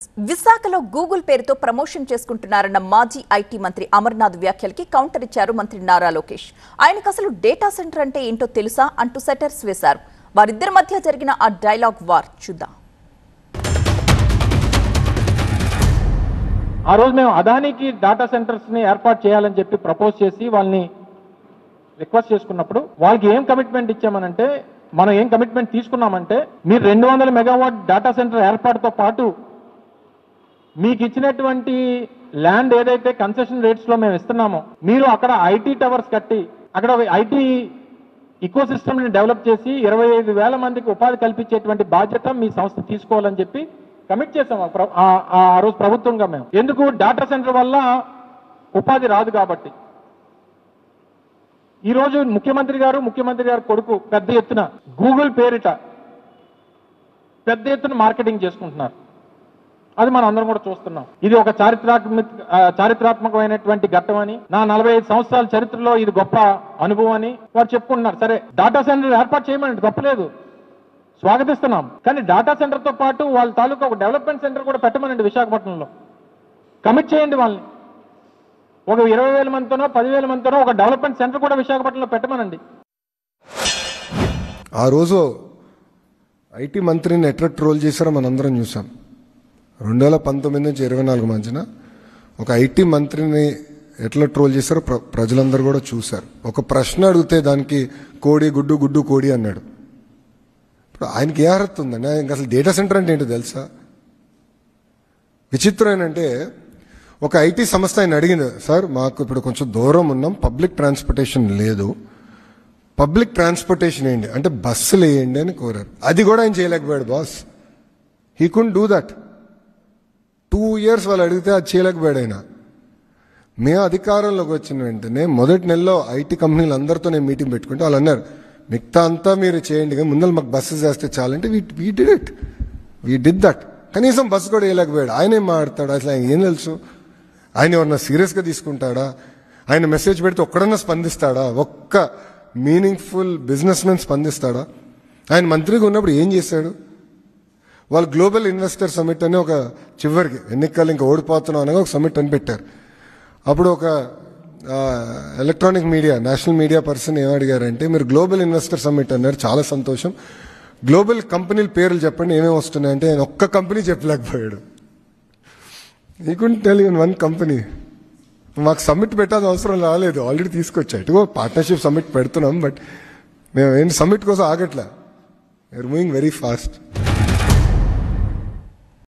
విశాఖలో గూగుల్ పేరుతో ప్రమోషన్ చేసుకుంటున్నారన్న మాజీ ఐటీ మంత్రి అమర్నాథ్ వ్యాఖ్యలకి కౌంటర్ ఇచ్చారు మంత్రి నారా లోకేష్. ఆయనకు అసలు డేటా సెంటర్ అంటే ఏంటో తెలుసా అంటూ సెటర్స్ వేశారు. వారిద్దరి మధ్య జరిగిన ఆ డైలాగ్ వార్ చూద్దాం. ఆ రోజు మేము అదానికి డాటా సెంటర్స్ ని ఏర్పాటు చేయాలని చెప్పి ప్రపోజ్ చేసి వాళ్ళని రిక్వెస్ట్ చేసుకున్నప్పుడు వాళ్ళకి ఏం కమిట్మెంట్ ఇచ్చామనంటే, మనం ఏం కమిట్మెంట్ తీసుకున్నామంటే, మీరు 200 మెగావాట్ డాటా సెంటర్ ఏర్పాటుతో పాటు మీకు ఇచ్చినటువంటి ల్యాండ్ ఏదైతే కన్సెషన్ రేట్స్ లో మేము ఇస్తున్నామో, మీరు అక్కడ ఐటీ టవర్స్ కట్టి అక్కడ ఐటీ ఈకో సిస్టమ్ ని డెవలప్ చేసి 25,000 మందికి ఉపాధి కల్పించేటువంటి బాధ్యత మీ సంస్థ తీసుకోవాలని చెప్పి కమిట్ చేసాం ఆ రోజు ప్రభుత్వంగా. మేము ఎందుకు, డాటా సెంటర్ వల్ల ఉపాధి రాదు కాబట్టి. ఈ రోజు ముఖ్యమంత్రి గారు కొడుకు పెద్ద ఎత్తున గూగుల్ పేరిట పెద్ద ఎత్తున మార్కెటింగ్ చేసుకుంటున్నారు. అది మనం అందరం కూడా చూస్తున్నాం. ఇది ఒక చారిత్రాత్మకమైనటువంటి ఘట్టం అని, నా 45 సంవత్సరాల చరిత్రలో ఇది గొప్ప అనుభవం అని వారు చెప్పుకుంటున్నారు. సరే, డాటా సెంటర్ ఏర్పాటు చేయమని తప్పలేదు, స్వాగతిస్తున్నాం. కానీ డాటా సెంటర్ తో పాటు వాళ్ళ తాలూకా ఒక డెవలప్మెంట్ సెంటర్ కూడా పెట్టమనండి. విశాఖపట్నంలో కమిట్ చేయండి వాళ్ళని. ఒక 20,000 మందితోనో 10,000 మందితోనో ఒక డెవలప్మెంట్ సెంటర్ కూడా విశాఖపట్నంలో పెట్టమనండి. ఆ రోజు ఐటీ మంత్రిని ఎట్లా ట్రోల్ చేశారో మనందరం చూసాం. 2019 నుంచి 24 మధ్యన ఒక ఐటీ మంత్రిని ఎట్లా ట్రోల్ చేశారో ప్రజలందరూ కూడా చూశారు. ఒక ప్రశ్న అడిగితే దానికి కోడి గుడ్డు గుడ్డు కోడి అన్నాడు. ఇప్పుడు ఆయనకి ఏ అర్హత ఉందండి? ఆయనకి అసలు డేటా సెంటర్ అంటే ఏంటో తెలుసా? విచిత్రం ఏంటంటే, ఒక ఐటీ సంస్థ ఆయన అడిగింది, సార్ మాకు ఇప్పుడు కొంచెం దూరం ఉన్నాం, పబ్లిక్ ట్రాన్స్పోర్టేషన్ లేదు, పబ్లిక్ ట్రాన్స్పోర్టేషన్ ఏంటి అంటే బస్సులు వేయండి అని కోరారు. అది కూడా ఆయన చేయలేకపోయాడు boss. He could do that. 2 years వాళ్ళు అడిగితే అది చేయలేకపోయాడు ఆయన. మేము అధికారంలోకి వచ్చిన వెంటనే మొదటి నెలలో ఐటీ కంపెనీలు అందరితో నేను మీటింగ్ పెట్టుకుంటే వాళ్ళు అన్నారు, మిగతా అంతా మీరు చేయండి కానీ ముందర మాకు బస్సెస్ చేస్తే చాలంటే వీ డిడ్ దట్. కనీసం బస్సు కూడా వేయలేకపోయాడు. ఆయన ఏం మాట్లాడతాడు? అసలు ఆయన ఏం తెలుసు? ఆయన ఎవరన్నా సీరియస్గా తీసుకుంటాడా? ఆయన మెసేజ్ పెడితే ఒక్కడన్నా స్పందిస్తాడా? ఒక్క మీనింగ్ఫుల్ బిజినెస్ మెన్ స్పందిస్తాడా? ఆయన మంత్రిగా ఉన్నప్పుడు ఏం చేశాడు? వాళ్ళు గ్లోబల్ ఇన్వెస్టర్ సమిట్ అని ఒక చివరికి ఎన్నికలు ఇంకా ఓడిపోతున్నాం అనగా ఒక సమిట్ అని పెట్టారు. అప్పుడు ఒక electronic media national media person ఏమడిగారంటే, మీరు గ్లోబల్ ఇన్వెస్టర్ సమిట్ అన్నారు, చాలా సంతోషం, గ్లోబల్ కంపెనీల పేర్లు చెప్పండి ఏమేమి వస్తున్నాయంటే ఆయన ఒక్క కంపెనీ చెప్పలేకపోయాడు. ఈ couldn't tell you one company. మాకు సమ్మిట్ పెట్టాల్సిన అవసరం రాలేదు, ఆల్రెడీ తీసుకొచ్చా. ఇటుగో పార్ట్నర్షిప్ సమ్మిట్ పెడుతున్నాం, బట్ మేము ఏంటి సమ్మిట్ కోసం ఆగట్లా. We are moving very fast.